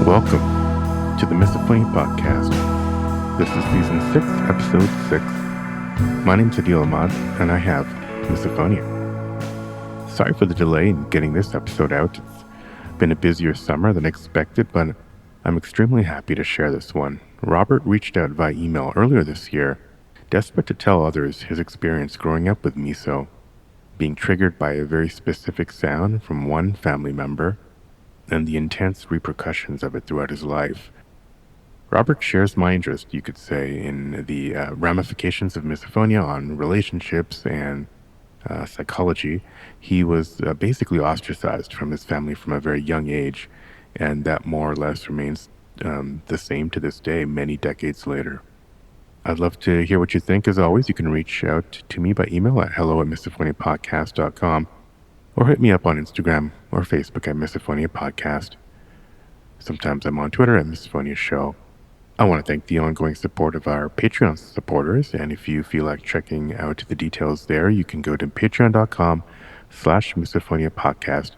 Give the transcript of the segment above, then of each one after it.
Welcome to the Misophonia podcast. This is season 6, episode 6. My name's Adil Ahmad, and I have Misophonia. Sorry for the delay in getting this episode out. It's been a busier summer than expected, but I'm extremely happy to share this one. Robert reached out via email earlier this year, desperate to tell others his experience growing up with miso, being triggered by a very specific sound from one family member, and the intense repercussions of it throughout his life. Robert shares my interest, you could say, in the ramifications of misophonia on relationships and psychology. He was basically ostracized from his family from a very young age, and that more or less remains the same to this day, many decades later. I'd love to hear what you think. As always, you can reach out to me by email at hello@misophoniapodcast.com or hit me up on Instagram or Facebook at Misophonia Podcast. Sometimes I'm on Twitter at Misophonia Show. I want to thank the ongoing support of our Patreon supporters, and if you feel like checking out the details there, you can go to patreon.com/Misophonia Podcast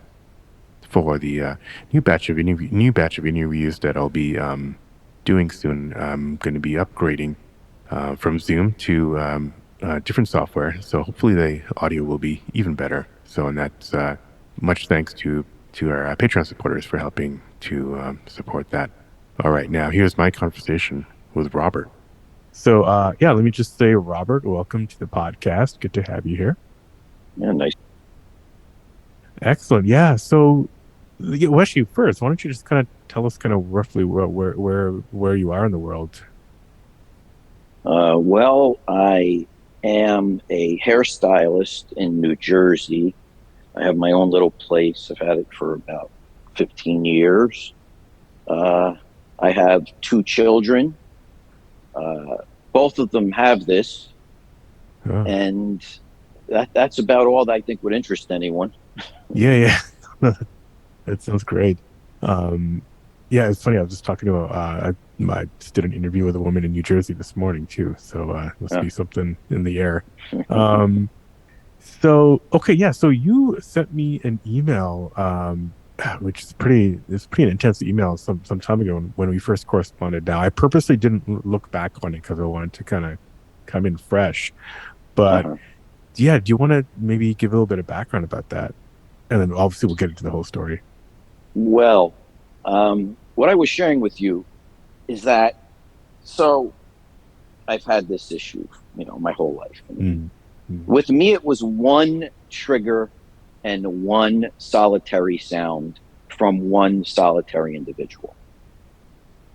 for the new batch of interviews that I'll be doing soon. I'm going to be upgrading from Zoom to different software, so hopefully the audio will be even better. So, and that's much thanks to our Patreon supporters for helping to support that. All right, now here's my conversation with Robert. So, let me just say, Robert, welcome to the podcast. Good to have you here. Yeah, nice. Excellent. Yeah. So, Weshi, first, why don't you just kind of tell us kind of roughly where you are in the world? Well, I am a hairstylist in New Jersey. I have my own little place. I've had it for about 15 years. I have 2 children. Both of them have this. Oh. And that's about all that I think would interest anyone. Yeah. That sounds great. It's funny. I was just talking about I just did an interview with a woman in New Jersey this morning too. So must be something in the air. So you sent me an email, which is pretty intense email some time ago when we first corresponded. Now I purposely didn't look back on it because I wanted to kind of come in fresh. But do you want to maybe give a little bit of background about that, and then obviously we'll get into the whole story. Well, what I was sharing with you is that, so I've had this issue, my whole life. With me, it was one trigger and one solitary sound from one solitary individual.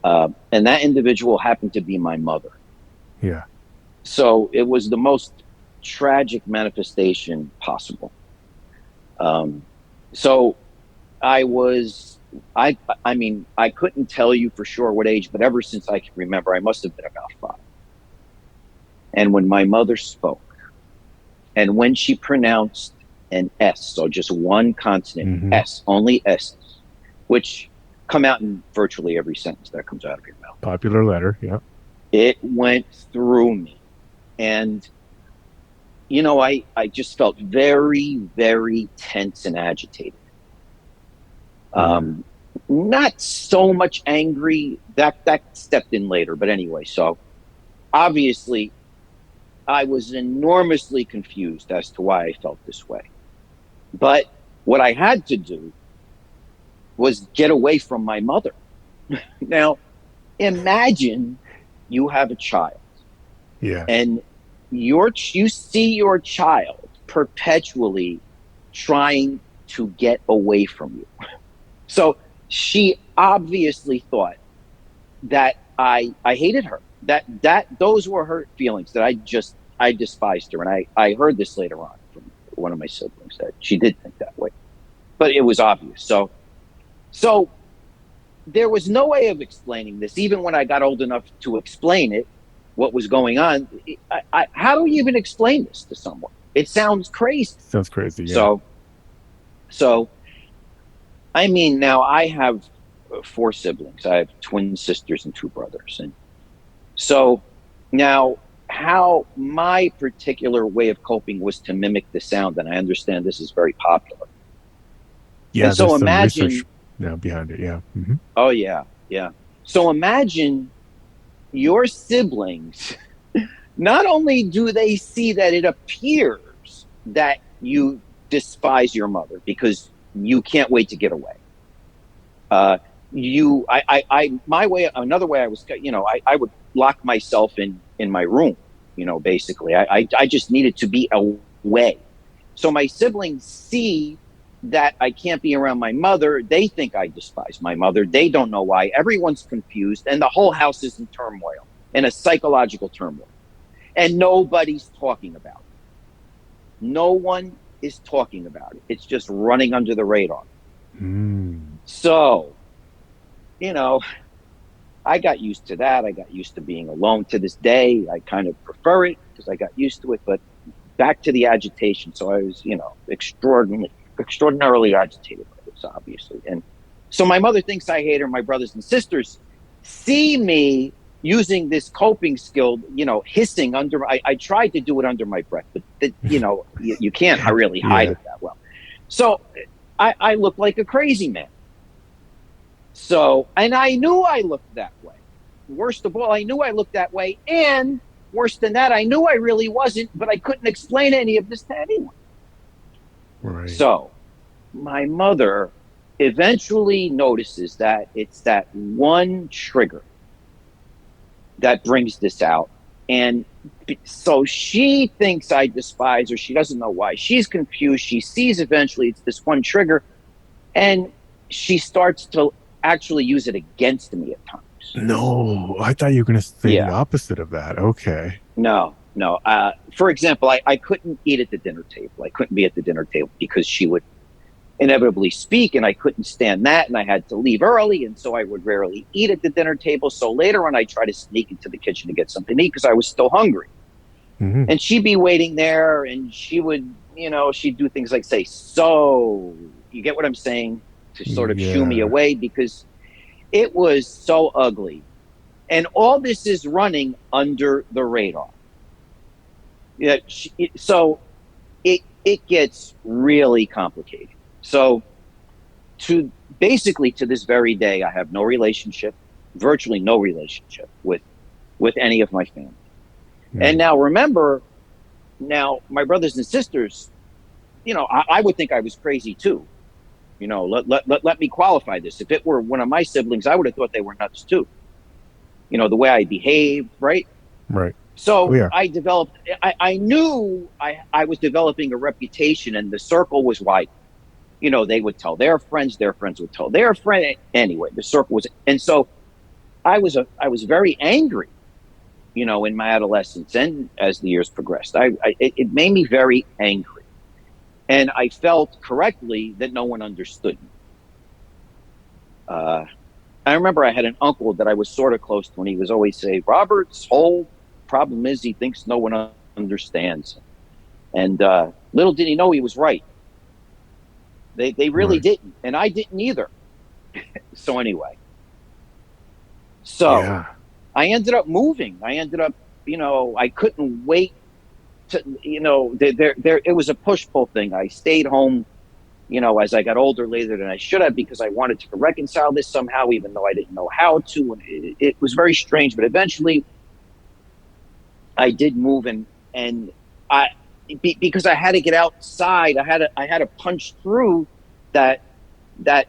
And that individual happened to be my mother. Yeah. So it was the most tragic manifestation possible. So I couldn't tell you for sure what age, but ever since I can remember, I must have been about 5. And when my mother spoke, and when she pronounced an S, so just one consonant, S, only S's, which come out in virtually every sentence that comes out of your mouth. Popular letter, yeah. It went through me. And, I just felt very, very tense and agitated. Not so much angry, that stepped in later, but anyway, so obviously I was enormously confused as to why I felt this way. But what I had to do was get away from my mother. Now, imagine you have a child. Yeah. And you see your child perpetually trying to get away from you. So she obviously thought that I hated her. That those were her feelings, that I despised her. And I heard this later on from one of my siblings that she did think that way. But it was obvious. So there was no way of explaining this. Even when I got old enough to explain it, what was going on, how do we even explain this to someone? It sounds crazy. Sounds crazy, yeah. So now I have 4 siblings. I have twin sisters and 2 brothers. And so now how my particular way of coping was to mimic the sound, and I understand this is very popular. Yeah, and so there's imagine some research now behind it, yeah. Oh, yeah. Yeah. So imagine your siblings, not only do they see that it appears that you despise your mother because you can't wait to get away. My way, another way I was, I would lock myself in my room, basically. I just needed to be away. So my siblings see that I can't be around my mother. They think I despise my mother. They don't know why. Everyone's confused, and the whole house is in turmoil, in a psychological turmoil. And nobody's talking about it. No one is talking about it. It's just running under the radar. Mm. So, you know, I got used to that. I got used to being alone to this day. I kind of prefer it because I got used to it. But back to the agitation. So I was, extraordinarily agitated by this, obviously. And so my mother thinks I hate her. My brothers and sisters see me using this coping skill, hissing under. I tried to do it under my breath, but you can't really hide Yeah. it that well. So I look like a crazy man. So, and I knew I looked that way. Worst of all, I knew I looked that way. And worse than that, I knew I really wasn't, but I couldn't explain any of this to anyone. Right. So, my mother eventually notices that it's that one trigger that brings this out. And so she thinks I despise her. She doesn't know why. She's confused. She sees eventually it's this one trigger. And she starts to actually use it against me at times. No, I thought you were going to say the Yeah. opposite of that. Okay. No, no. For example, I couldn't eat at the dinner table. I couldn't be at the dinner table because she would inevitably speak, and I couldn't stand that, and I had to leave early, and so I would rarely eat at the dinner table. So later on, I tried to sneak into the kitchen to get something to eat because I was still hungry. Mm-hmm. And she'd be waiting there, and she would, she'd do things like say, "So, you get what I'm saying?" To sort of shoo me away because it was so ugly. And all this is running under the radar. Yeah, so it gets really complicated. So to basically to this very day, I have no relationship, virtually no relationship with any of my family. Mm. And now remember, my brothers and sisters, I would think I was crazy too. Let me qualify this. If it were one of my siblings, I would have thought they were nuts too. The way I behaved, right? Right. So yeah. I knew I was developing a reputation, and the circle was wide. They would tell their friends would tell their friend. Anyway, the circle was, and so I was very angry, in my adolescence and as the years progressed. It made me very angry. And I felt correctly that no one understood me. I remember I had an uncle that I was sort of close to, and he was always say, Robert's whole problem is he thinks no one understands. And little did he know he was right. They really didn't, and I didn't either. So anyway, I ended up moving. I ended up, I couldn't wait to, it was a push-pull thing. I stayed home, as I got older later than I should have, because I wanted to reconcile this somehow, even though I didn't know how to. And it was very strange, but eventually I did move, and because I had to get outside, I had to punch through that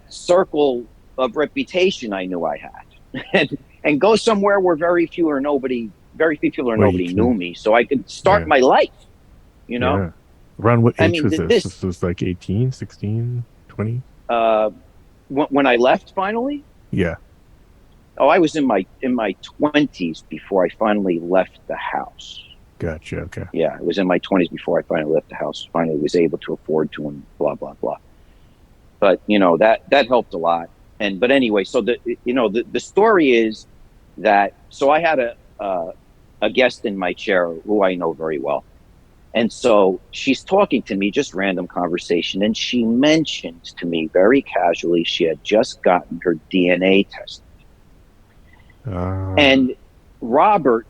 circle of reputation I knew I had, and go somewhere where very few people or nobody knew me, so I could start my life. Yeah. Around what age was this? This was like 18, 16, 20? When I left finally? Yeah. Oh, I was in my 20s before I finally left the house. Gotcha. Okay. Yeah, I was in my 20s before I finally left the house. Finally was able to afford to, and blah, blah, blah. But, that helped a lot. But anyway, so the story is that, so I had a guest in my chair who I know very well. And so she's talking to me, just random conversation. And she mentioned to me very casually, she had just gotten her DNA tested. And Robert,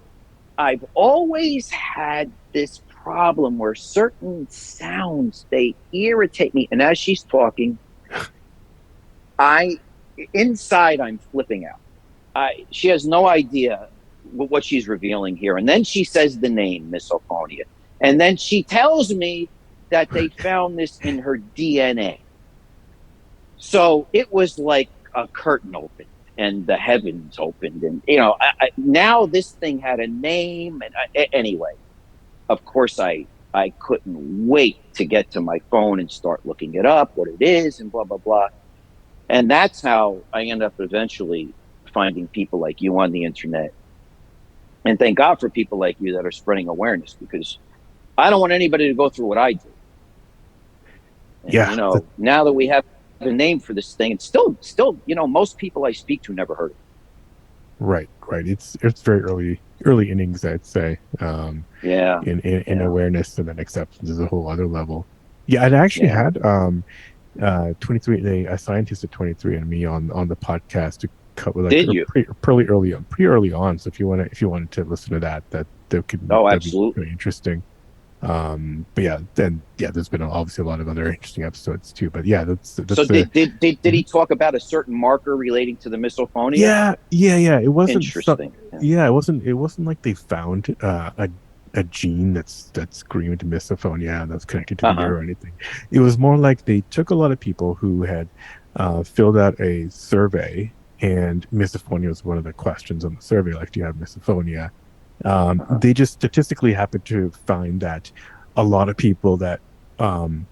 I've always had this problem where certain sounds, they irritate me. And as she's talking, inside I'm flipping out. she has no idea what she's revealing here. And then she says the name Misophonia. And then she tells me that they found this in her DNA. So it was like a curtain opened and the heavens opened. And, now this thing had a name. And anyway, of course, I couldn't wait to get to my phone and start looking it up, what it is, and blah, blah, blah. And that's how I end up eventually finding people like you on the internet. And thank God for people like you that are spreading awareness, because I don't want anybody to go through what I do. And, Yeah. now that we have a name for this thing, it's still, most people I speak to never heard of it. Right. It's very early innings, I'd say. Yeah. In awareness, and then acceptance is a whole other level. Yeah, I'd actually had 23 a scientist at 23andMe on the podcast to cover, like, Did you? pretty early on. So if you wanted to listen to that could that'd be really interesting. But yeah, there's been obviously a lot of other interesting episodes too. But yeah, that's so did he talk about a certain marker relating to the misophonia? Yeah. It wasn't interesting. It wasn't like they found a gene that's screamed misophonia and that's connected to the ear or anything. It was more like they took a lot of people who had filled out a survey, and misophonia was one of the questions on the survey, like, do you have misophonia? They just statistically happened to find that a lot of people that put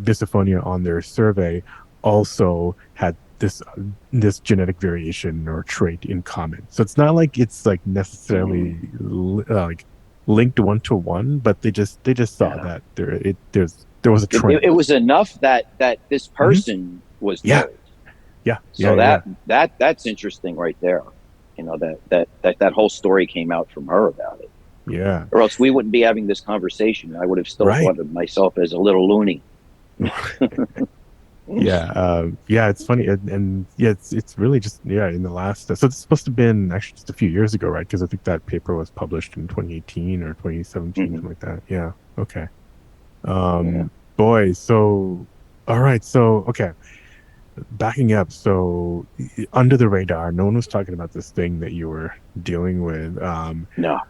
misophonia on their survey also had this genetic variation or trait in common. So it's not like it's like necessarily like linked one to one, but they just saw that there was a trend. It was enough that this person was told. So that's interesting right there. That whole story came out from her about it. Yeah. Or else we wouldn't be having this conversation. I would have still thought of myself as a little loony. It's funny, and it's really just in the last. So it's supposed to have been actually just a few years ago, right? Because I think that paper was published in 2018 or 2017, something like that. Yeah. Okay. Boy. So, all right. So, okay. Backing up, so under the radar, no one was talking about this thing that you were dealing with. No.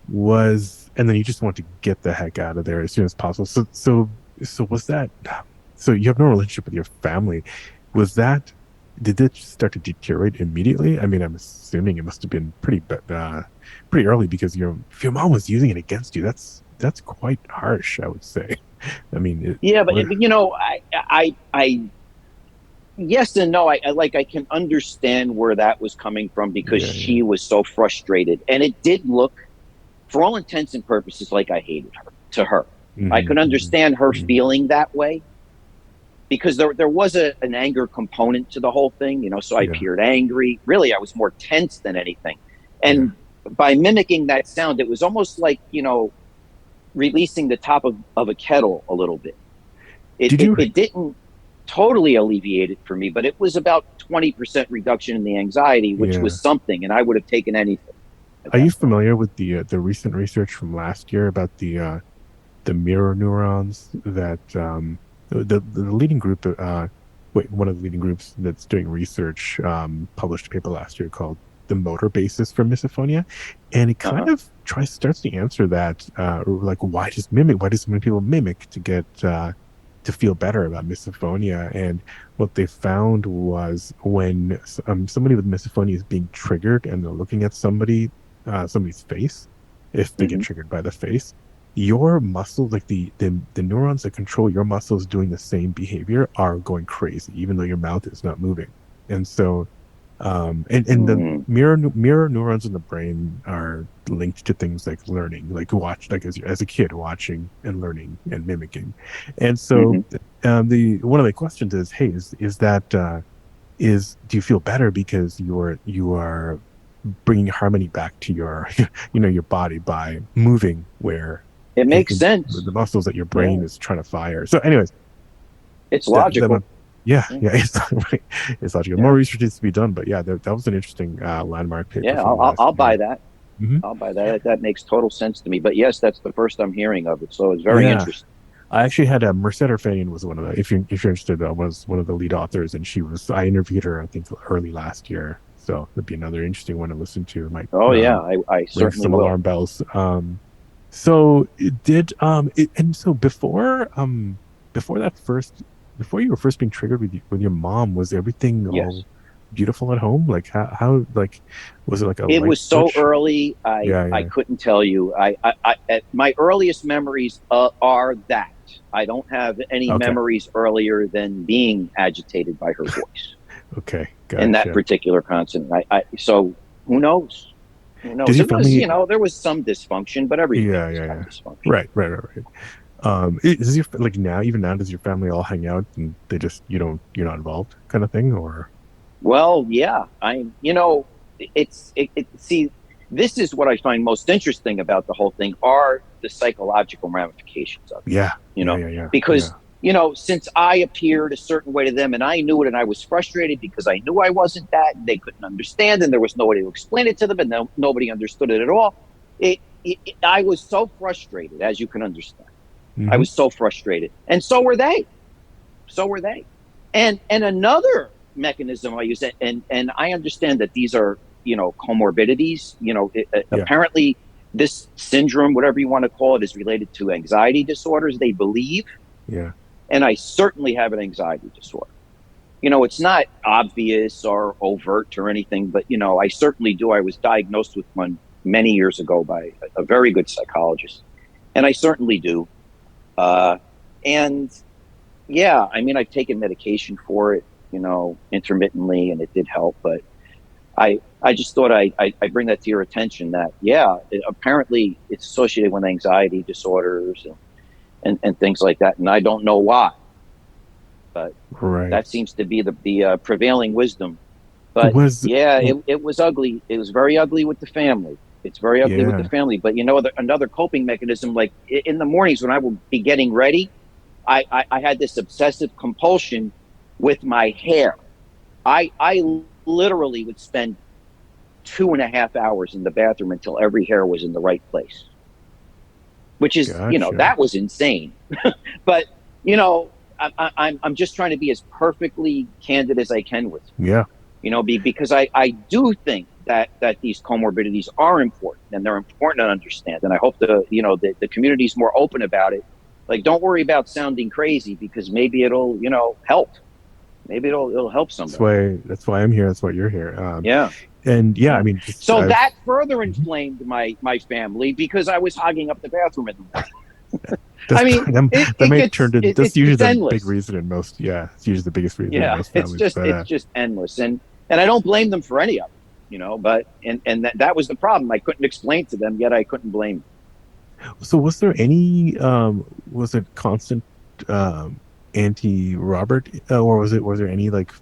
And then you just want to get the heck out of there as soon as possible. So was that? So you have no relationship with your family. Did it start to deteriorate immediately? I mean, I'm assuming it must have been pretty early, because if your mom was using it against you, that's quite harsh, I would say. I mean, I yes and no. I can understand where that was coming from, because she was so frustrated, and it did look, for all intents and purposes, like I hated her to her. I could understand her feeling that way, because there was an anger component to the whole thing, so I appeared angry. Really, I was more tense than anything. And by mimicking that sound, it was almost like, releasing the top of a kettle a little bit. It didn't totally alleviate it for me, but it was about 20% reduction in the anxiety, which was something, and I would have taken anything. Are you familiar with the recent research from last year about the mirror neurons that the leading group one of the leading groups that's doing research published a paper last year called The Motor Basis for Misophonia, and it kind of starts to answer that, like, why do so many people mimic to get to feel better about misophonia? And what they found was, when somebody with misophonia is being triggered and they're looking at somebody's face, if they get triggered by the face, your muscles, like the neurons that control your muscles doing the same behavior, are going crazy, even though your mouth is not moving. And so the mirror neurons in the brain are linked to things like learning, like as a kid, watching and learning and mimicking. And so one of the questions is, hey, do you feel better because you are bringing harmony back to your your body by moving where it makes sense, the muscles that your brain is trying to fire. So anyways, it's logical. It's right. It's logical. More research needs to be done, but that was an interesting landmark paper. I'll buy that. I'll buy that. That makes total sense to me. But yes, that's the first I'm hearing of it, so it's very interesting. I actually had Merced Fain was one of the, if you're interested, was one of the lead authors, and I interviewed her, I think, early last year. So that'd be another interesting one to listen to. It might Oh yeah, I ring certainly some will. alarm bells. So it did, and so before that first, before you were first being triggered with your mom, was everything Yes. all beautiful at home? Like how like was it like a It light was so switch? early, Yeah, I yeah. couldn't tell you. My earliest memories are that. I don't have any Okay. memories earlier than being agitated by her voice Okay. in that Gotcha. particular constant. So who knows? Who Does knows? your It was, family? there was some dysfunction, but every Yeah, family's yeah, got yeah. dysfunction. Right. Is your like now, even now, does your family all hang out and they just you're not involved kind of thing, or? Well, yeah, see, this is what I find most interesting about the whole thing are the psychological ramifications of Yeah, it, yeah. because, since I appeared a certain way to them and I knew it and I was frustrated because I knew I wasn't that and they couldn't understand and there was nobody to explain it to them and nobody understood it at all. I was so frustrated, as you can understand. I Hmm. was so frustrated. And so were they. So were they. And another mechanism I use, and I understand that these are comorbidities. Yeah, Apparently this syndrome, whatever you want to call it, is related to anxiety disorders. They believe, yeah. and I certainly have an anxiety disorder. It's not obvious or overt or anything, but I certainly do. I was diagnosed with one many years ago by a very good psychologist, and I certainly do. And yeah, I mean, I've taken medication for it, intermittently, and it did help. But I just thought I bring that to your attention that, yeah, apparently it's associated with anxiety disorders and things like that. And I don't know why, but Right. that seems to be the prevailing wisdom. But Was yeah, it was ugly. It was very ugly with the family. It's very ugly with the Yeah, family. But another coping mechanism, like in the mornings when I would be getting ready, I had this obsessive compulsion with my hair. I literally would spend 2.5 hours in the bathroom until every hair was in the right place, which is, gotcha. that was insane. But, you know, I'm just trying to be as perfectly candid as I can with Yeah. because I do think that these comorbidities are important and they're important to understand. And I hope the community is more open about it. Like, don't worry about sounding crazy because maybe it'll, help. Maybe it'll help That's somebody. why I'm here. That's why you're here. Yeah. And yeah, I Yeah. mean, just So I've that further Mhm. inflamed my family because I was hogging up the bathroom in the morning. That's I mean, that may turn to that's usually it's the big endless. reason in most. Yeah, it's usually the biggest reason in Yeah, most families. But it's just endless, and I don't blame them for any of it, But that was the problem. I couldn't explain to them, yet I couldn't blame them. so was there any was it constant anti Robert, or was there any like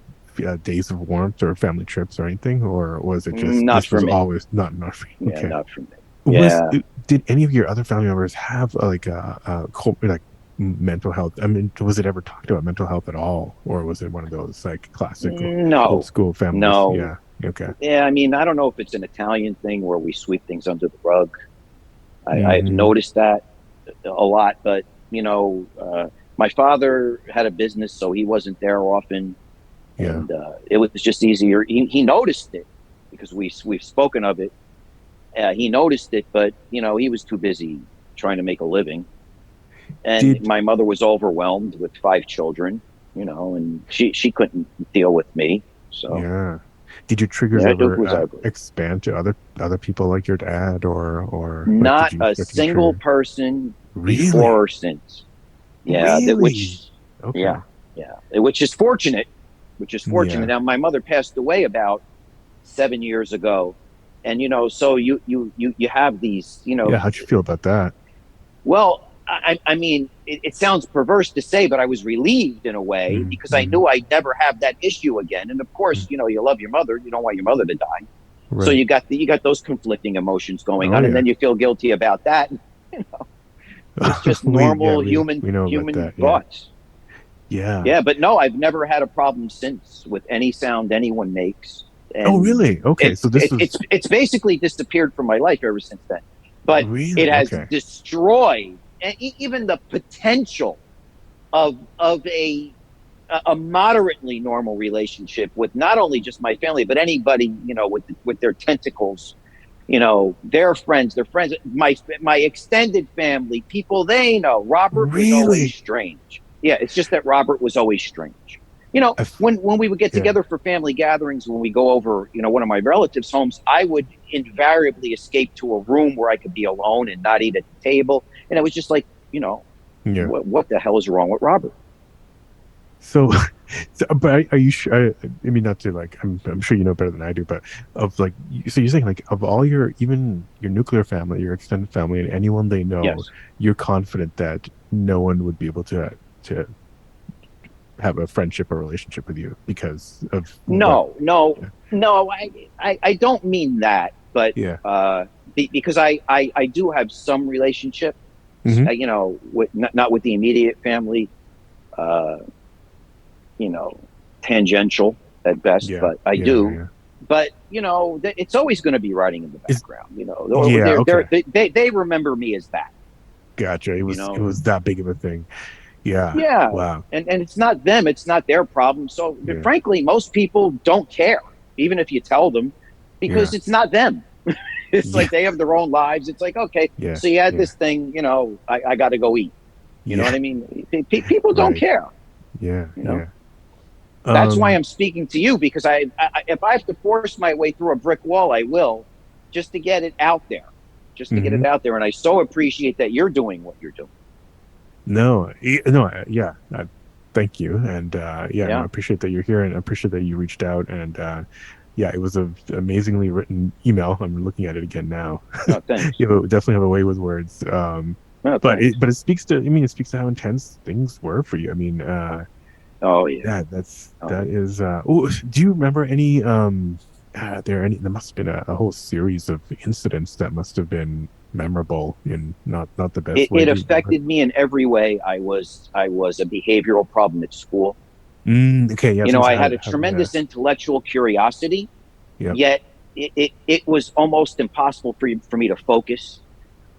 days of warmth or family trips or anything, or was it just Not this for was me. always not for you? Yeah, Okay. not for me. Was Yeah. did any of your other family members have like like mental health? I mean, was it ever talked about mental health at all, or was it one of those like classic old No, school families? no. Yeah. Okay. Yeah, I mean, I don't know if it's an Italian thing where we sweep things under the rug. I've Hmm. noticed that a lot, but my father had a business, so he wasn't there often, Yeah. and it was just easier. He noticed it because we've spoken of it. He noticed it, but he was too busy trying to make a living, and Did my mother was overwhelmed with 5 children, and she couldn't deal with me. So Yeah. Did your triggers yeah, it ever was ugly. expand to other people like your dad, or like did Not you a start to get single triggered? person Really? before or since. Yeah, Really? yeah, Okay. yeah, which is fortunate. Which is fortunate. Yeah. Now, my mother passed away about 7 years ago, and so you have these, Yeah. How'd you feel about that? well, I mean, it sounds perverse to say, but I was relieved in a way because I Mm-hmm. knew I'd never have that issue again. And of course, you love your mother, you don't want your mother to die, so Right. you got those conflicting emotions going Oh on, and yeah. then you feel guilty about that. It's just normal We know about human that. Yeah. thoughts. Yeah. Yeah, but no, I've never had a problem since with any sound anyone makes, Oh and really? Okay. So this was it's basically disappeared from my life ever since then. But it really has okay. destroyed even the potential of a moderately normal relationship with not only just my family, but anybody, with their tentacles, their friends, my extended family, people they know. Robert was always Really? strange. Yeah, it's just that Robert was always strange. When we would get Yeah. together for family gatherings, when we go over, one of my relatives' homes, I would invariably escape to a room where I could be alone and not eat at the table. And it was just like, Yeah. what the hell is wrong with Robert? So, but are you sure? I mean, not to like, I'm sure you know better than I do, but of like, so you're saying like of all your, even your nuclear family, your extended family, and anyone they know, Yes. you're confident that no one would be able to have a friendship or relationship with you because of what? No, no, Yeah. no. I don't mean that, but Yeah. because I do have some relationship, Hmm. with not with the immediate family, uh, you know, tangential at best, Yeah. but I Yeah. Yeah. do. Yeah. But it's always going to be writing in the Is background. yeah. Okay. They remember me as that. Gotcha. It You was it know, was that big of a thing. Yeah. yeah, Wow. and it's not them, it's not their problem. So Yeah. frankly, most people don't care, even if you tell them, because Yeah. it's not them. It's Yeah. like they have their own lives. It's like, okay, Yeah. so you had Yeah. this thing, I got to go eat. You know what Yeah. I mean? People don't Right. care. Yeah. You know, Yeah. that's why Um. I'm speaking to you, because if I have to force my way through a brick wall, I will, just to get it out there, just to get Mhm. it out there. And I so appreciate that you're doing what you're doing. No, no, yeah. Thank you, and yeah, no, I Yeah. appreciate that you're here, and I appreciate that you reached out, and yeah, it was a amazingly written email. I'm looking at it again now. No, thanks. Definitely have a way with words. No, But thanks. it speaks to. I mean, it speaks to how intense things were for you. I mean, Oh yeah. yeah, Oh that yeah. is. Oh, do you remember any? There must have been a whole series of incidents that must have been memorable in not the best way. It Do you remember? affected me in every way. I was a behavioral problem at school. Okay, yeah, since I I had a have, yeah, tremendous intellectual curiosity, yeah. yet it was almost impossible for me to focus.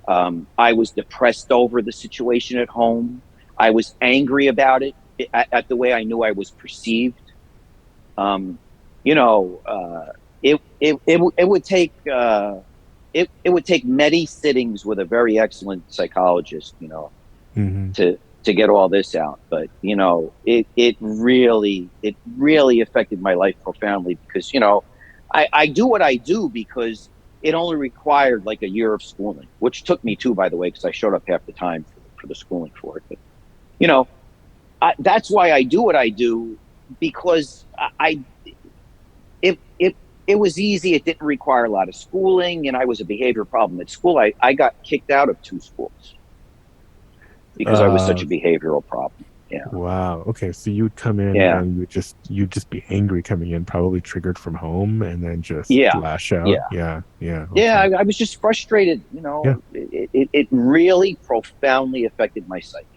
I was depressed over the situation at home. I was angry about it, at the way I knew I was perceived. Um, you know, it would take it would take many sittings with a very excellent psychologist, Hmm. to get all this out. But it really affected my life profoundly, because I do what I do because it only required like a year of schooling, which took me two, by the way, because I showed up half the time for the schooling for it. But you know, that's why I do what I do, because it it was easy. It didn't require a lot of schooling, and I was a behavior problem at school. I got kicked out of two schools because I was such Uh, a behavioral problem. Yeah, wow. Okay, so you'd come in yeah, and you'd just be angry coming in, probably triggered from home, and then just yeah, lash out. yeah, Yeah, yeah. yeah. Okay. I was just frustrated. Yeah. It really profoundly affected my psyche,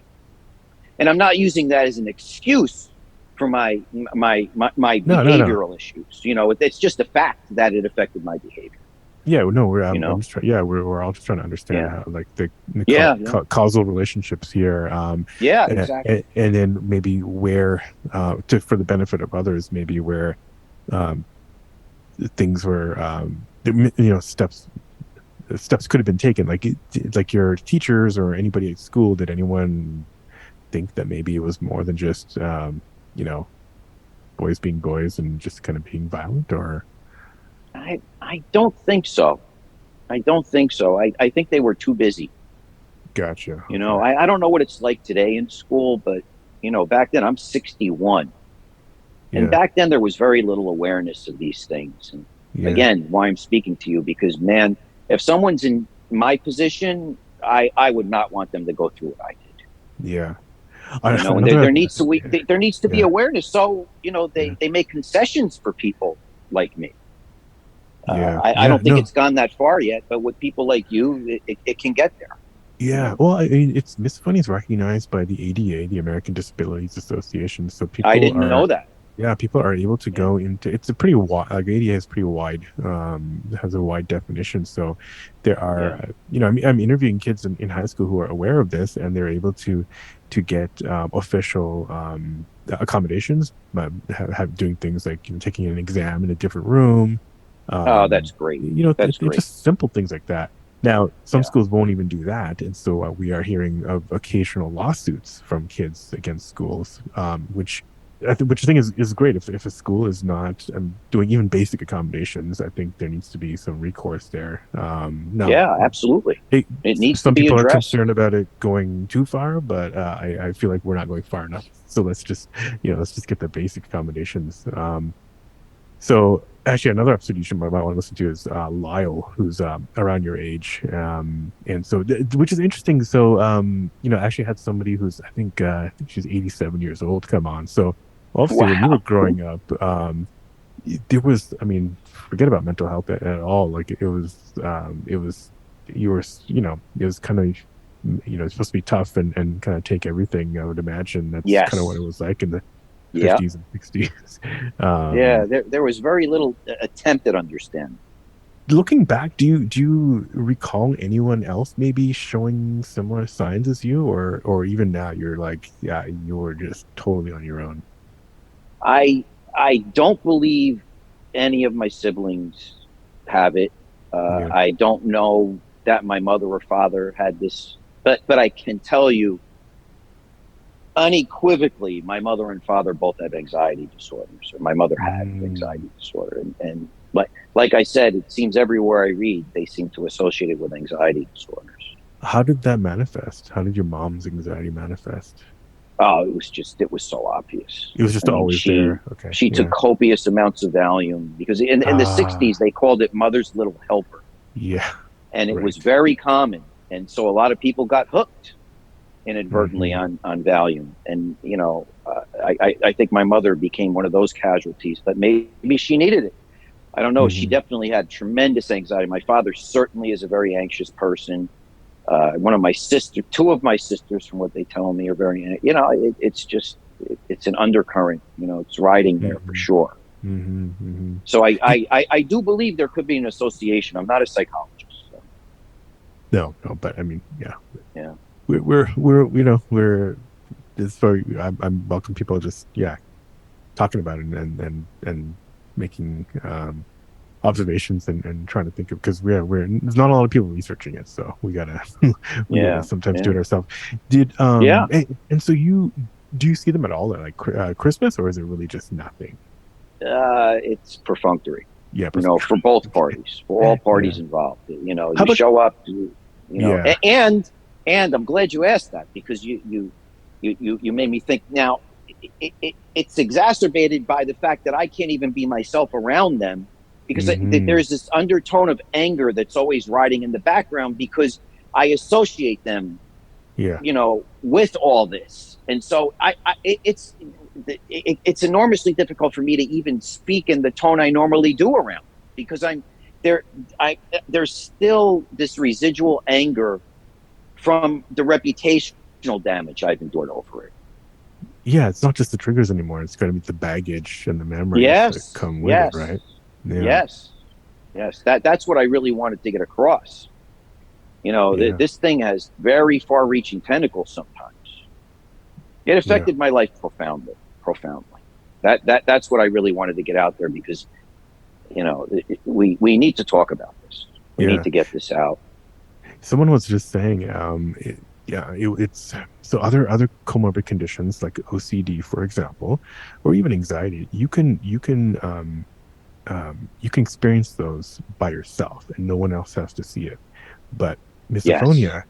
and I'm not using that as an excuse for my No, no, no. behavioral issues. It's just a fact that it affected my behavior. Yeah, no, You I'm know, just trying. Yeah, we're all just trying to understand yeah, how like the yeah, yeah, causal relationships here, yeah, exactly. and then maybe where, for the benefit of others, maybe where, um, things were, steps could have been taken. Like like your teachers or anybody at school. Did anyone think that maybe it was more than just, you know, boys being boys and just kind of being violent? Or I don't think so. I don't think so. I think they were too busy. gotcha. Okay. I don't know what it's like today in school, but back then I'm 61. And Yeah. back then there was very little awareness of these things. And Yeah. again, why I'm speaking to you, because man, if someone's in my position, I would not want them to go through what I did. Yeah. And Another, there needs to be yeah, awareness. So yeah, they make concessions for people like me. yeah, I yeah. don't think No, it's gone that far yet, but with people like you, it can get there. You yeah. know, Well, I mean, it's Misophonia is recognized by the ADA, the American Disabilities Association. So I people didn't are, know that. yeah, people are able to Yeah, go into. It's a pretty wide, like ADA is pretty wide. Has a wide definition. So there are, yeah, I'm interviewing kids in high school who are aware of this, and they're able to to get official accommodations, doing things like taking an exam in a different room. Oh, that's great. That's It's great. just simple things like that. Now, some Yeah. schools won't even do that, and so we are hearing of occasional lawsuits from kids against schools, which I think is great. If a school is not doing even basic accommodations, I think there needs to be some recourse there. Now, Yeah, absolutely. it, It needs to some be people are addressed. concerned about it going too far, but I feel like we're not going far enough. So let's just get the basic accommodations. So actually, another episode you might want to listen to is Lyle, who's around your age, and so which is interesting. So I actually had somebody who's I think she's 87 years old come on. So obviously, when you were Wow. growing up, there was, I mean, forget about mental health at all. Like it was, you were, it was kind of, it's supposed to be tough and kind of take everything. I would imagine that's kind of what it Yes. was like in the Yeah. 50s and 60s. Yeah. Um, There was very little attempt at understanding. Looking back, do you recall anyone else maybe showing similar signs as you, or even now you're like, yeah, you're just totally on your own. I I don't believe any of my siblings have it. Yeah. I don't know that my mother or father had this, but I can tell you unequivocally, my mother and father both have anxiety disorders, or my mother had Mm. anxiety disorder, and like I said, it seems everywhere I read they seem to associate it with anxiety disorders. How did that manifest? How did your mom's anxiety manifest? Oh, it was so obvious. It was I just mean, always there. Okay. she took Yeah. copious amounts of Valium because in the '60s Ah, they called it mother's little helper, yeah. and it was Right. very common, and so a lot of people got hooked inadvertently Hmm. on Valium, and I think my mother became one of those casualties, but maybe she needed it. I don't know. She Hmm. definitely had tremendous anxiety. My father certainly is a very anxious person. One of my sister, two of my sisters, from what they tell me, are very, it's just, it's an undercurrent, it's riding there for Hmm. sure. Hmm. Hmm. So I do believe there could be an association. I'm not a psychologist. So, No, no, but I mean, yeah, yeah. we're it's very, I'm welcome people just, yeah, talking about it and making, observations and trying to think of, because there's not a lot of people researching it, so we gotta Yeah. sometimes do Yeah. it ourselves. Did Yeah. and so you do you see them at all at like Christmas, or is it really just nothing? It's perfunctory, Yeah, for both parties, for all yeah. parties involved. How You about show up, yeah. and I'm glad you asked that because you made me think. Now, it's exacerbated by the fact that I can't even be myself around them because Hmm. there's this undertone of anger that's always riding in the background because I associate them, Yeah. with all this, and so it's enormously difficult for me to even speak in the tone I normally do around because I'm there. I There's still this residual anger from the reputational damage I've endured over it. Yeah, it's not just the triggers anymore. It's got to be the baggage and the memories that Yes, come with it, yes, right? Yeah. yes, yes. That's what I really wanted to get across. Yeah. This thing has very far-reaching tentacles sometimes. It Yeah. affected my life profoundly, profoundly. That's what I really wanted to get out there because we need to talk about this. We need Yeah. to get this out. Someone was just saying, it's so other comorbid conditions like OCD, for example, or even anxiety. You can experience those by yourself, and no one else has to see it. But Yes. misophonia,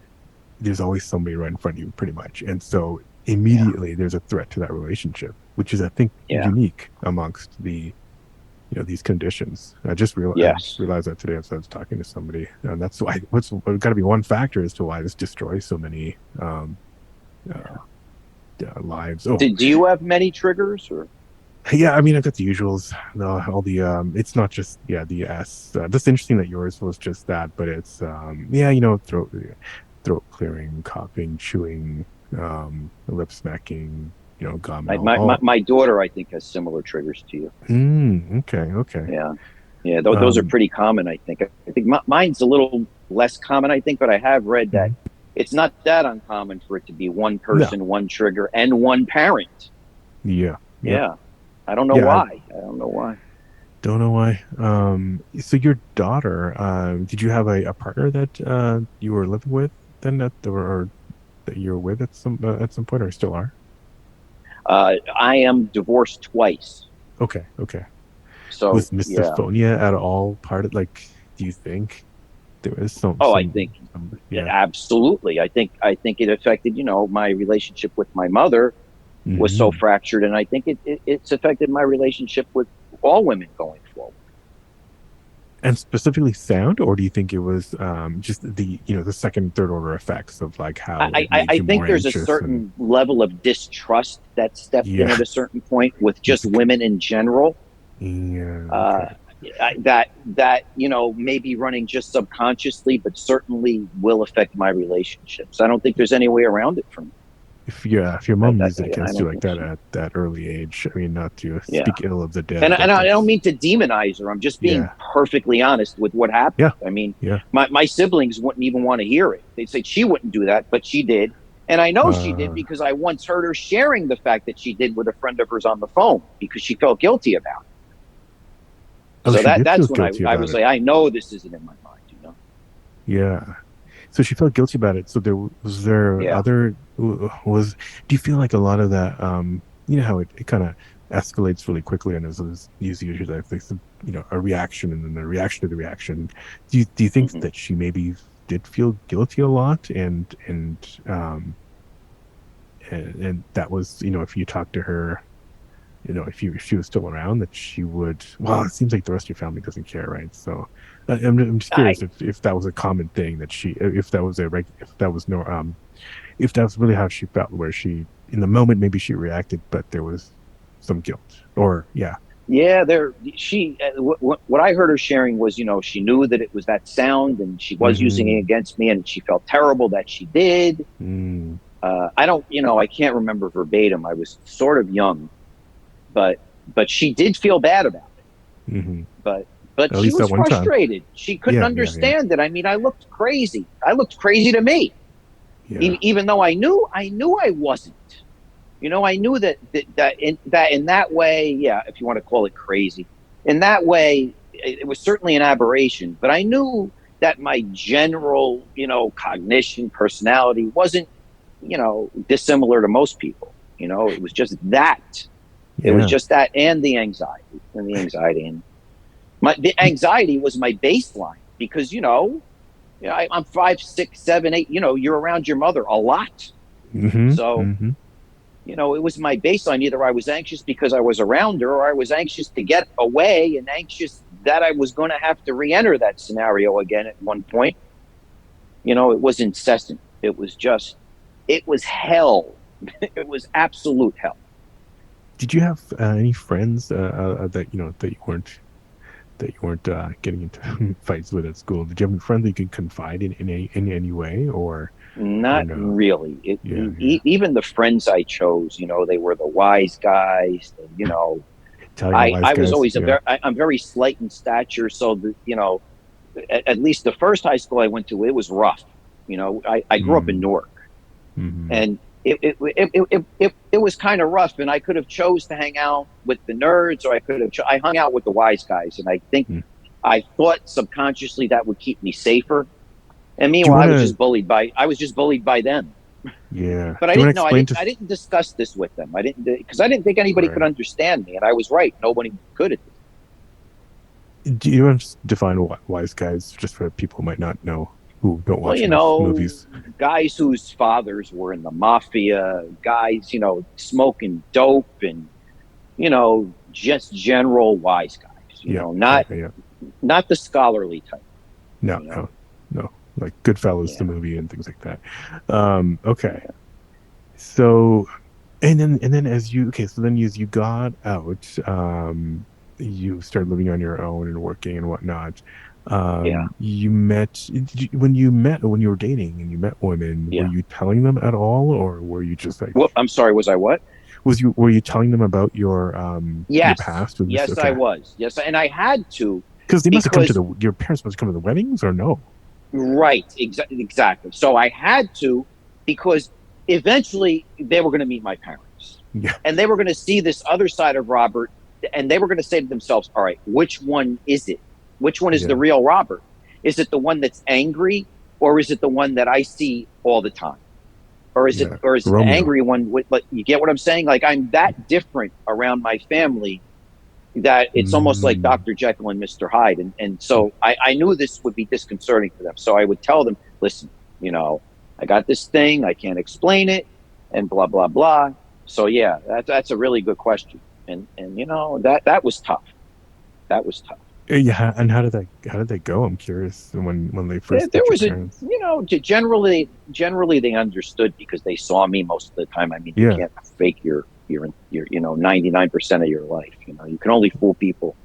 there's always somebody right in front of you, pretty much, and so Yeah. immediately there's a threat to that relationship, which is, I think, Yeah. unique amongst these conditions. I just Yes. realized that today as I was talking to somebody, and that's why what's got to be one factor as to why this destroys so many uh, lives. Oh, Do you have many triggers or? yeah, I mean, I've got the usuals. All the it's not just, yeah, the S. That's interesting that yours was just that, but it's yeah, throat clearing, coughing, chewing, lip smacking, gum, and My, all. my, my, my daughter, I think, has similar triggers to you. Okay, okay. Yeah. Yeah. Those are Um, pretty common, I think. I think mine's a little less common, I think, but I have read that mhm. it's not that uncommon for it to be one No. person, one trigger, and one parent. Yeah. Yeah. Yeah. I don't know Yeah. why. I don't know why. Don't know why. So your daughter, did you have a partner that you were living with then or that you were with at some point or still are? I am divorced twice. Okay. Okay. So, Was yeah. misophonia at all part of like, do you think there is Oh, I think yeah. absolutely. I think it affected, my relationship with my mother was so Hmm. fractured. And I think it's affected my relationship with all women going forward. And specifically sound, or do you think it was just the the second, third order effects of like how I, it I, made I you think more there's a anxious and certain level of distrust that stepped in yeah, at a certain point with it's just women in general. yeah, Uh, okay. that maybe running just subconsciously, but certainly will affect my relationships. I don't think there's any way around it for me. If your I, mom I, used it I against you don't like think that so. at that early age, I mean, not to Yeah. speak ill of the And, dead, but and I don't that's mean to demonize her. I'm just being yeah, perfectly honest with what happened. yeah, I mean, yeah. my siblings wouldn't even want to hear it. They'd say she wouldn't do that, but she did. And I know she did Uh, because I once heard her sharing the fact that she did with a friend of hers on the phone because she felt guilty about it. oh, So she did feel that's when I, guilty I about was it. like, I know this isn't in my mind. Yeah. So she felt guilty about it. So there Yeah. other was do you feel like a lot of that you know how it kind of escalates really quickly and there's usually like some, a reaction and then the reaction to the reaction. Do you think Mm-hmm. that she maybe did feel guilty a lot and that was, if you talk to her, if she was still around, that she would. Well, it seems like the rest of your family doesn't care, right? So, I'm just curious I if that was a common thing that if that was if that was no, if that was really how she felt, where she, in the moment, maybe she reacted, but there was some guilt, or yeah. Yeah, what I heard her sharing was, she knew that it was that sound and she was using it Mm-hmm. against me and she felt terrible that she did. Mm, I don't, I can't remember verbatim. I was sort of young, but she did feel bad about it. mm-hmm. But At she least was that one time. frustrated. She couldn't Yeah, yeah, yeah, understand it. I mean, I looked crazy. I looked crazy to me, yeah. even though I knew I wasn't. I knew that in that way, yeah, if you want to call it crazy, in that way, it was certainly an aberration. But I knew that my general, cognition, personality wasn't, dissimilar to most people. It was just that. It was Yeah. just that, and the anxiety, and the anxiety was my baseline because I'm 5, 6, 7, 8. You're around your mother a lot, Mm-hmm. so Mm-hmm. it was my baseline. Either I was anxious because I was around her, or I was anxious to get away and anxious that I was going to have to re-enter that scenario again at one point. It was incessant. It was hell. It was absolute hell. Did you have any friends that you weren't getting into fights with at school? Did you have any friends that you could confide in any way, or Not no? really. Yeah, yeah. Even the friends I chose, they were the wise guys. Italian I wise I was guys. always Yeah. I'm very slight in stature, so at least the first high school I went to, it was rough. I grew up in Mm, Newark, mm-hmm. and it was kind of rough. And I could have chose to hang out with the nerds, or I hung out with the wise guys. And I think Mm. I thought subconsciously that would keep me safer. And Do you meanwhile, want to? I was just bullied by them. Yeah. But I Do you want to didn't know. I explain didn't. to? I didn't discuss this with them. I didn't because I didn't think anybody could Right. understand me, and I was right. Nobody could at this. Do you want to define wise guys just for people who might not know, who don't Well, watch enough movies? guys whose fathers were in the mafia, guys, smoking dope, and just general wise guys. Yeah. Yeah. Not Yeah. not the scholarly type. No. You know, No. No. Like Goodfellas, the yeah, movie, and things like that. Okay. So, and then as you okay, so then as you got out, you started living on your own and working and whatnot. yeah, You when you were dating and you met women, were yeah. you telling them at all, or were you just like, Well, I'm sorry. Was I what? were you telling them about your Yes, past with yes, I okay, was. Yes, and I had to because they must have come to because your parents must have come to the weddings or no? Right, exactly. So I had to, because eventually they were going to meet my parents, Yeah. and they were going to see this other side of Robert, and they were going to say to themselves, "All right, which one is it? Which one is the Yeah. real Robert? Is it the one that's angry, or is it the one that I see all the time, Yeah. or is it the Romeo. angry one? Like, you get what I'm saying? Like, I'm that different around my family that it's almost like Mm, Dr. Jekyll and Mr. Hyde. And so I knew this would be disconcerting for them. So I would tell them, listen, I got this thing, I can't explain it, and blah, blah, blah. So yeah, that's a really good question. And that was tough. That was tough. yeah. And how did they go? I'm curious when they There, first there met your was a, parents. generally they understood because they saw me most of the time. I mean, you Yeah. can't fake your 99% of your life. You can only fool people,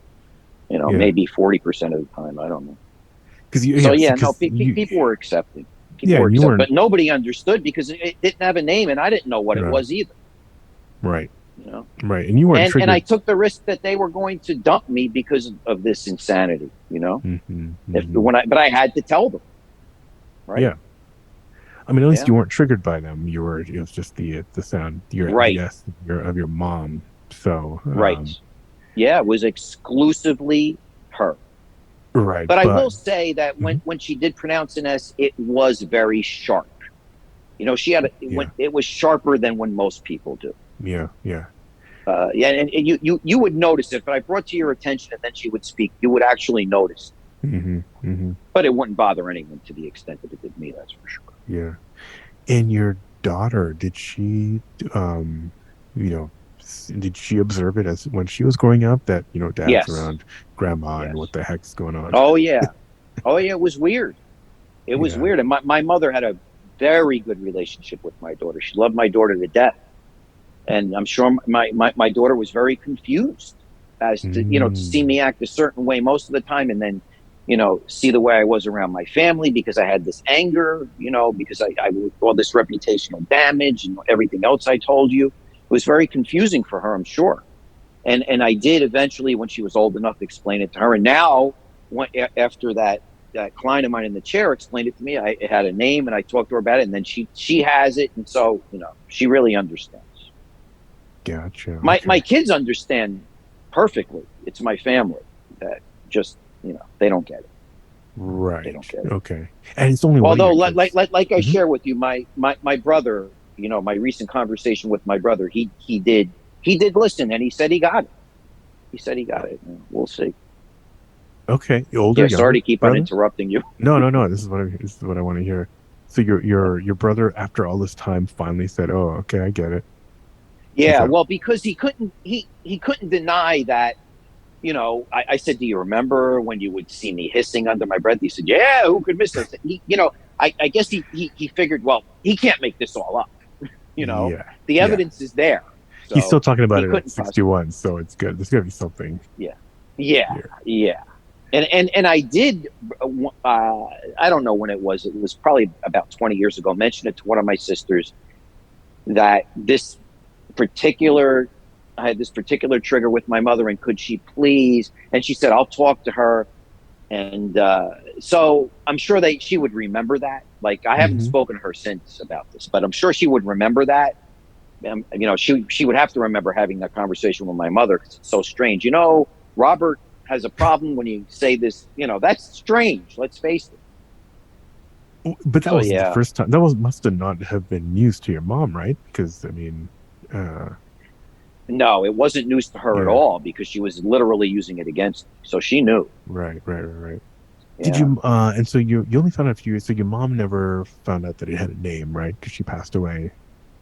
Yeah. maybe 40% of the time. I don't know. Because you So yeah, yeah, no, because you people were accepting. People yeah, were and you accepting, weren't but nobody understood because it didn't have a name, and I didn't know what it right, was either. right, You know, right, and you weren't and I triggered. took the risk that they were going to dump me because of this insanity. Hmm. If Hmm. when I but I had to tell them, right? Yeah, I mean, at least Yeah, you weren't triggered by them. It was just the sound, the right, S of your mom. So, right. Yeah, it was exclusively her. right, But I but will say that when mhm, when she did pronounce an S, it was very sharp. She had yeah, it was sharper than when most people do. yeah, yeah, Yeah, and you would notice it. If I brought to your attention and then she would speak, you would actually notice. hmm, hmm, But it wouldn't bother anyone to the extent that it did me. That's for sure. yeah. And your daughter, did she, um, you know, did she observe it as when she was growing up that dad's Yes, around grandma and what yes. the heck's going on? Oh yeah, oh yeah. It was weird. It was Yeah. weird. And my mother had a very good relationship with my daughter. She loved my daughter to death. And I'm sure my daughter was very confused as to see Mm, me act a certain way most of the time, and then see the way I was around my family because I had this anger, because I all this reputational damage and everything else I told you. It was very confusing for her, I'm sure. And I did eventually, when she was old enough, explain it to her. And now, after that client of mine in the chair explained it to me, it had a name, and I talked to her about it, and then she has it, and so she really understands. gotcha. My Okay. kids understand perfectly. It's my family that just they don't get it. They don't Right. get it. Okay. And it's only one of Although, your like like kids. like I Hmm. share with you, my brother, my recent conversation with my brother, he did listen, and he said he got it. He said he got it. We'll see. Okay. Older, Yeah, sorry younger to keep on brother? interrupting you. No, no, no. This is what I want to hear. So your brother, after all this time, finally said, "Oh, okay, I get it." Is Yeah, that well, because he couldn't deny that. I said, "Do you remember when you would see me hissing under my breath?" He said, "Yeah, who could miss this?" I guess he figured, well, he can't make this all up. You know, yeah, the yeah. evidence is there, He's still so talking about he it at couldn't possibly. 61, so it's good. There's gonna be something Yeah, yeah, here. yeah. And I did. I don't know when it was. It was probably about 20 years ago. Mention it to one of my sisters that particular I had this particular trigger with my mother, and could she please? And she said, "I'll talk to her." And so I'm sure she would remember that. Like, I haven't Hmm. spoken to her since about this, but I'm sure she would remember that. She would have to remember having that conversation with my mother, because it's so strange. Robert has a problem when you say this. That's strange. Let's face it. But that So wasn't the yeah, first time. That was must have not have been news to your mom, right? Because I mean, uh, no, it wasn't news to her at yeah, all because she was literally using it against me. So she knew. right, right, right, right. Did Yeah. you? And so you only found out a few years. So your mom never found out that it had a name, right? Because she passed away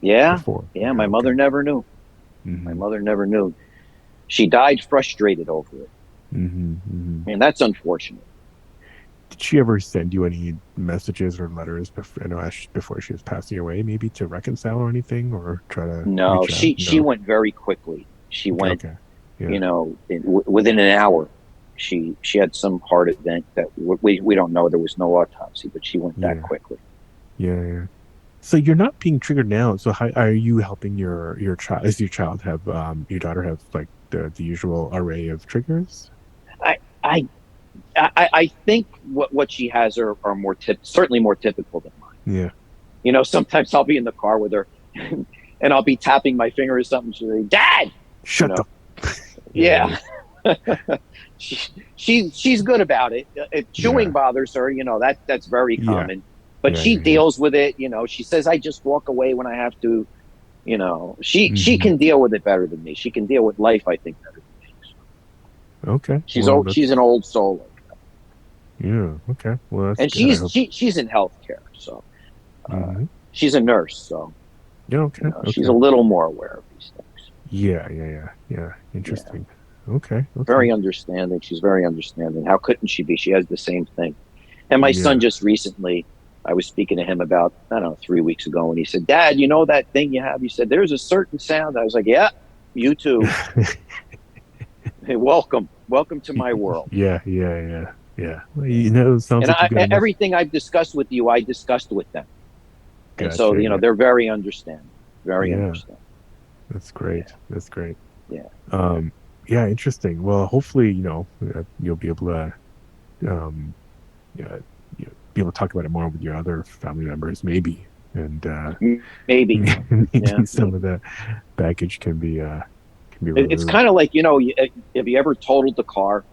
Yeah. before. Yeah. Yeah. My Okay. mother never knew. My Hmm. mother never knew. She died frustrated over it. Hmm. Hmm. And that's unfortunate. Did she ever send you any messages or letters before, before she was passing away, maybe to reconcile or anything, or try to No, reach out? she No. went very quickly. She Okay. went, Okay. Yeah. within an hour. She had some heart event that we don't know. There was no autopsy, but she went that Yeah. quickly. Yeah. Yeah. So you're not being triggered now. So how are you helping your child? Does your child have your daughter have like the usual array of triggers? I I I think what she has are certainly more typical than mine. Yeah. Sometimes I'll be in the car with her and I'll be tapping my finger or something. She'll say, "Dad," you Shut know, up. yeah. she, she's good about it. If chewing Yeah. bothers her, that's very Yeah. common. But Yeah. she Yeah. Yeah. deals with it. She says, "I just walk away when I have to." She Hmm. can deal with it better than me. She can deal with life, I think, better than me. So Okay. she's Well, old. She's an that's old soul, yeah. Okay. Well, that's and good. I hope. she's in healthcare, so Hmm. she's a nurse. So Yeah. Okay. she's a Okay. little more aware of these things. Yeah. Yeah. Yeah. Yeah. Yeah, Interesting. Okay. Okay. very understanding. She's very understanding. How couldn't she be? She has the same thing. And my son Yeah. just recently, I was speaking to him about, I don't know, 3 weeks ago, and he said, "Dad, you know that thing you have?" He said, "There's a certain sound." I was like, "Yeah, you too. Hey, welcome to my world." Yeah. Yeah. Yeah. Yeah. Well, it sounds And like you've got enough. everything I've discussed with you, I discussed with them, and so Gotcha. Yeah. they're very understanding, very Yeah. understanding. That's Yeah, great. That's great. yeah. Um, yeah, interesting. Well, hopefully, you'll be able to, um, yeah, be able to talk about it more with your other family members, maybe, and Maybe, yeah, maybe some of maybe. the baggage can be It's removed. kind of like, have you ever totaled the car?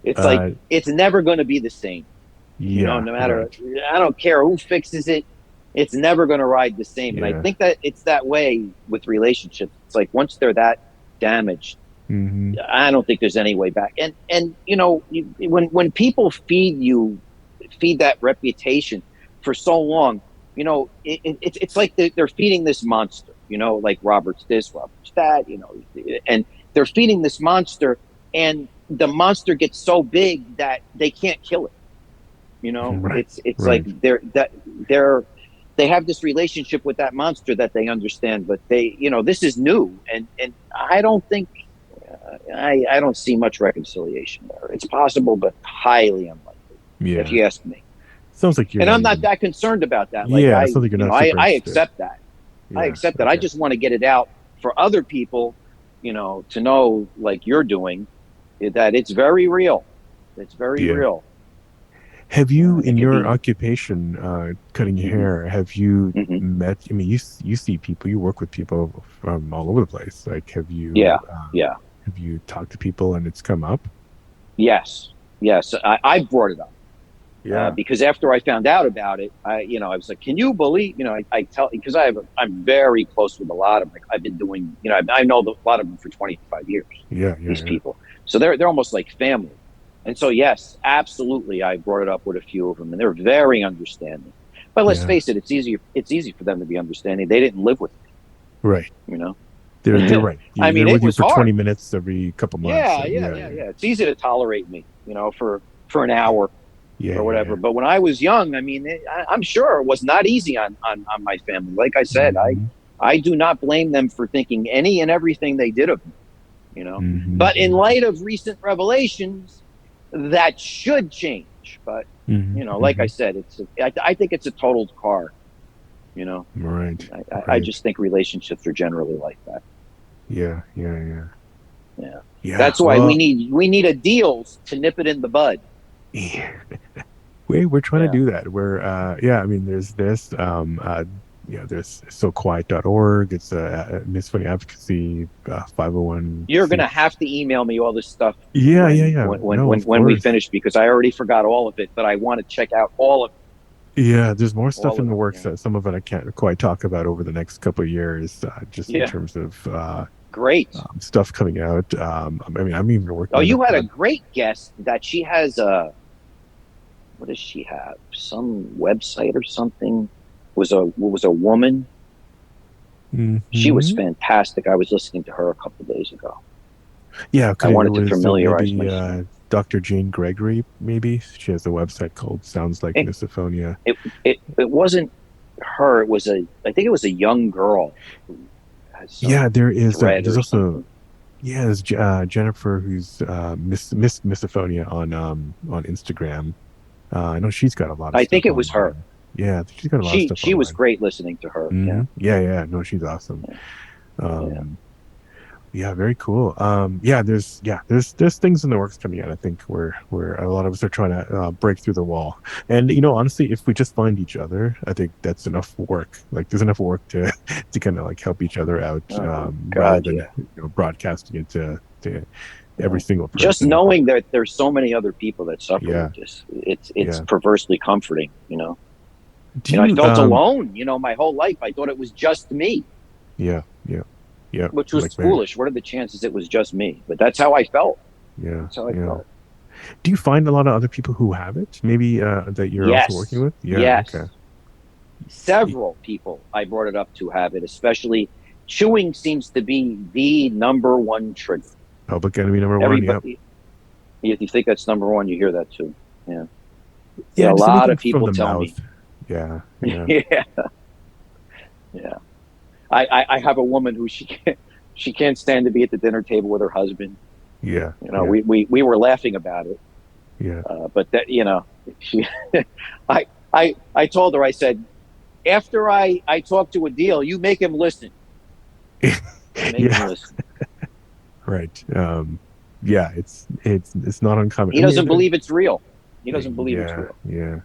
It's like Uh, it's never going to be the same. yeah, No matter, right. I don't care who fixes it, it's never going to ride the same. And I Yeah. think that it's that way with relationships. It's like once they're that damaged, Hmm. I don't think there's any way back. And when people feed that reputation for so long, it's like they're feeding this monster. Like Robert's this, Robert's that. And they're feeding this monster, and the monster gets so big that they can't kill it. Right. It's like Right. they have this relationship with that monster that they understand, but this is new, and I don't think I don't see much reconciliation there. It's possible, but highly unlikely, if Yeah. you ask me. Sounds like you're And not I'm not even. that concerned about that. Like Yeah. Sounds like you're not super I interested. accept that. I Yeah. accept that. I Okay. just want to get it out for other people, to know, like you're doing, that it's very real. It's very Yeah. real. Have you, And it in could your be. occupation, cutting Hmm. hair, have you Hmm. met, I mean, you see people, you work with people from all over the place. Like, Yeah, yeah, have you talked to people and it's come up? yes, yes. I brought it up. Yeah. Because after I found out about it, I was like, "Can you believe?" I tell because I'm very close with a lot of them. Like I've been doing, I know a lot of them for 25 years. Yeah. Yeah. These Yeah. people, so they're almost like family. And so, yes, absolutely, I brought it up with a few of them, and they're very understanding. But let's Yeah. face it, it's easy for them to be understanding. They didn't live with Right. me, you know. They're right. I They're mean, it with you was for hard. 20 minutes every couple months. Yeah, So yeah, yeah. yeah, Yeah. yeah. It's easy to tolerate me, for an hour Yeah. or Yeah. whatever. Yeah. But when I was young, I mean, I'm sure it was not easy on my family. Like I said, Hmm. I do not blame them for thinking any and everything they did of me, But in Hmm. light of recent revelations, that should change. But Hmm. like I Hmm. said, I think it's a totaled car. You know, Right. I Right. just think relationships are generally like that. Yeah. Yeah. Yeah. Yeah, Yeah. that's why Well, we need a deals to nip it in the bud. we're trying to Yeah. do that. Yeah, I mean, there's this, there's SoQuiet.org. It's a Misophonia Advocacy, 501. You're gonna have to email me all this stuff Yeah, yeah, yeah. No, of when we course. finish, because I already forgot all of it, but I want to check out Yeah, there's more stuff in of the it. works. Yeah. Some of it I can't quite talk about over the next couple of years, just in Yeah. terms of Great. stuff coming out. I mean, I'm even Oh, working on a you had a pod. great guest that she has a, what does she have? Some website or something? Was a woman. She was Hmm. fantastic. I was listening to her a couple of days ago. Yeah, I it wanted to was familiarize maybe myself. Dr. Jane Gregory, maybe. She has a website called Sounds Like It Misophonia. it wasn't her. I think it was a young girl who has Yeah, some there is. thread There's or also something. there's Jennifer, who's Miss Misophonia on Instagram. I know she's got a lot of I think stuff it was her. online. Yeah, I think she's got a lot of stuff She was online. great listening to her. Yeah. Yeah, yeah. No, she's awesome. Yeah. Yeah. Um, Yeah, very cool. There's things in the works coming out. I think where a lot of us are trying to break through the wall. And honestly, if we just find each other, I think that's enough work. Like there's enough work to to kind of like help each other out, Oh rather God, than yeah. broadcasting it to every Yeah. single Just person. knowing that there's so many other people that suffer Yeah, with this, it's yeah. perversely comforting. Do I you felt alone. My whole life I thought it was just me, Yeah, yeah, yeah. which was Like man, foolish. What are the chances it was just me? But that's how I felt. yeah, That's how I yeah. felt. Do you find a lot of other people who have it? Maybe that you're also working Yes, with? Yeah, okay. yes. Several people I brought it up to have it, especially chewing seems to be the number one trigger. Public enemy number one. Yep. Everybody, if you think that's number one, you hear that too. Yeah. Yeah. Yeah, A just lot anything of from people the tell mouth. me. Yeah, yeah, Yeah. Yeah. I have a woman who she can't stand to be at the dinner table with her husband. yeah, yeah, We were laughing about it, yeah, but that she, I told her, I said, after I talk to a deal, you make him listen. You make him yeah. listen. Right. Yeah, it's not uncommon. He I mean, doesn't believe it's real. He doesn't believe it's yeah, real. yeah.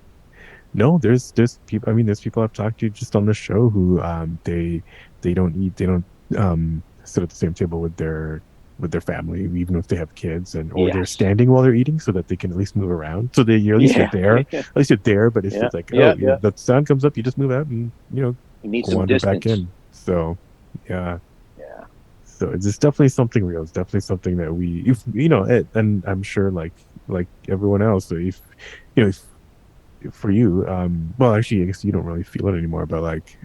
No, there's people. I mean, there's people I've talked to just on the show who they don't eat, they don't sit at the same table with their family, even if they have kids, and or they're Yes. standing while they're eating so that they can at least move around. So you're at least you're Yeah. there, at least you're there. But it's Yeah. just like, Yeah. oh, Yeah. the sound comes up, you just move out and He needs some wander back distance. in. So yeah. Yeah. So it's definitely something real. It's definitely something that if and I'm sure like everyone else, so if if for you, well, actually, I guess you don't really feel it anymore, but like,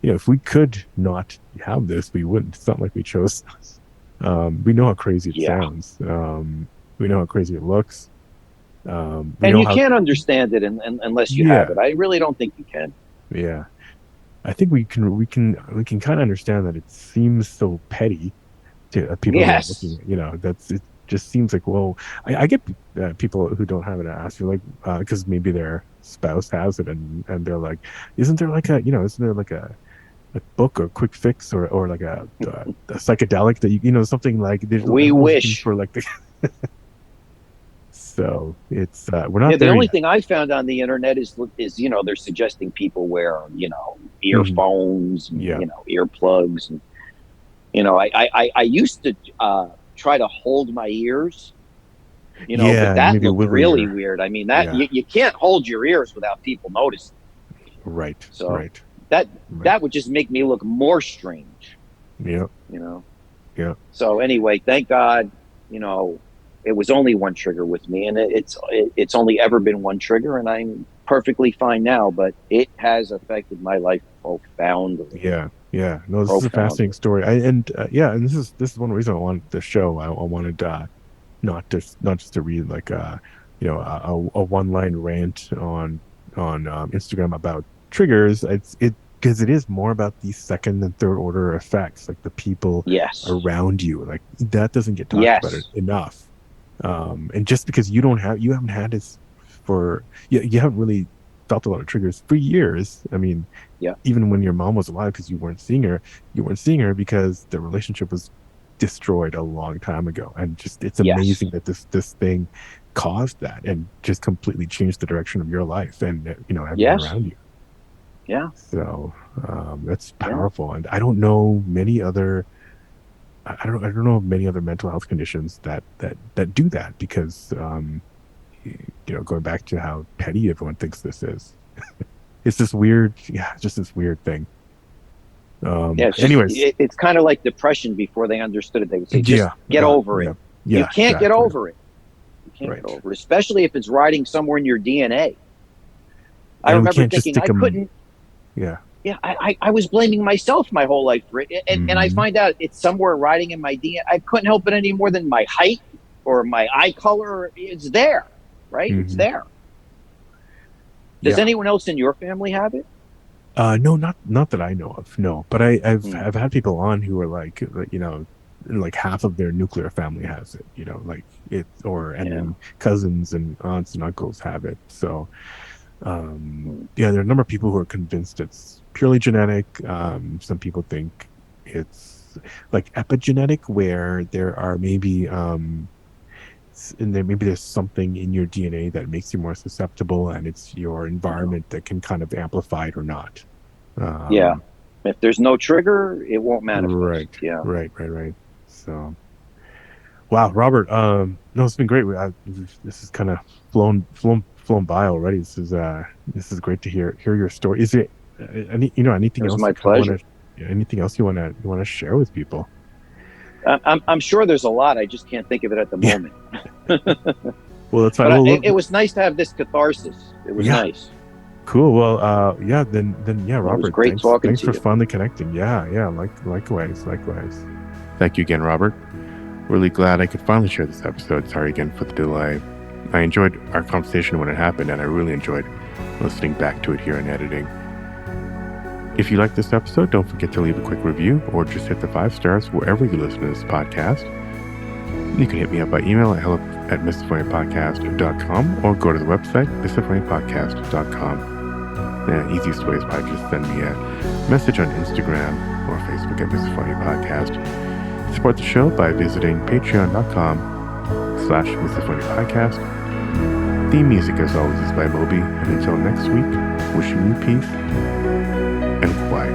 if we could not have this, we wouldn't. It's not like we chose this. We know how crazy it Yeah. sounds. We know how crazy it looks. We And know you how, can't understand it unless you have yeah, it. I really don't think you can. yeah. I think we can kind of understand that it seems so petty to people who are looking Yes. at, that's it just seems like, well, I get people who don't have it ask you like, because maybe their spouse has it and they're like, isn't there like isn't there like a book or quick fix or like a psychedelic that something like We everyone's looking wish. for like the so it's we're Yeah, not the there only yet. thing I found on the internet is they're suggesting people wear Hmm. earphones and Yeah, earplugs and I used to try to hold my ears, but yeah, and that maybe looked wiggle really your, weird. I mean, that yeah, you can't hold your ears without people noticing. right, So right, that right, that would just make me look more strange, yeah, you know. yeah, So anyway, thank God, you know, it was only one trigger with me, and it's only ever been one trigger, and I'm perfectly fine now. But it has affected my life profoundly, yeah, yeah. No, this is a fascinating profoundly. story. And this is one reason I wanted the show. I wanted not just to read like a one line rant on Instagram about triggers. It because it is more about these second and third order effects, like the people Yes, around you. Like that doesn't get talked about it yes, enough. And just because you haven't had this you haven't really felt a lot of triggers for years. I mean, yeah, even when your mom was alive, because you weren't seeing her because the relationship was destroyed a long time ago. And just it's amazing yes, that this thing caused that and just completely changed the direction of your life and everyone yes, around you. yeah, So that's yeah. powerful. And I don't know many other I don't know of many other mental health conditions that do that because going back to how petty everyone thinks this is. It's this weird, yeah, just this weird thing. Yeah, it's just Anyways, it's kind of like depression before they understood it. They would say, just yeah, get over it. yeah, You yeah, can't get exactly. over it. You can't get Right. over it, especially if it's riding somewhere in your DNA. I And we remember can't just thinking stick I them. couldn't. Yeah. Yeah, I was blaming myself my whole life for it, and I Hmm. find out it's somewhere riding in my DNA. I couldn't help it any more than my height or my eye color. It's there, right? It's Hmm. there. Does Yeah. anyone else in your family have it? No, not that I know of. No, but Hmm. I've had people on who are like half of their nuclear family has it. Like it, or and Yeah. then cousins and aunts and uncles have it. So Hmm. yeah, there are a number of people who are convinced it's purely genetic. Some people think like epigenetic, where there are maybe and then maybe there's something in your DNA that makes you more susceptible, and it's your Uh, environment that can kind of amplify it or not. yeah. Um, If there's no trigger, it won't manifest. right, Yeah. right. So, wow, Robert. No, it's been great. This is kind of flown by already. This is great to hear your story. Is it It anything was else my you kind of want pleasure. to anything else you want to share with people? I'm sure there's a lot. I just can't think of it at the Yeah. moment. Well, that's fine. But Well, it look, was nice to have this catharsis. It was yeah. nice. Cool. Well, yeah, then yeah, It was Robert, great thanks talking thanks to for you. finally connecting. Yeah, likewise. Thank you again, Robert. Really glad I could finally share this episode. Sorry again for the delay. I enjoyed our conversation when it happened, and I really enjoyed listening back to it here in editing. If you like this episode, don't forget to leave a quick review or just hit the 5 stars wherever you listen to this podcast. You can hit me up by email at hello@misophoniapodcast.com or go to the website, misophoniapodcast.com. The easiest way is probably just send me a message on Instagram or Facebook at Misophonia Podcast. Support the show by visiting patreon.com/Misophonia Podcast. Theme music, as always, is by Moby. And until next week, wishing you peace and quiet.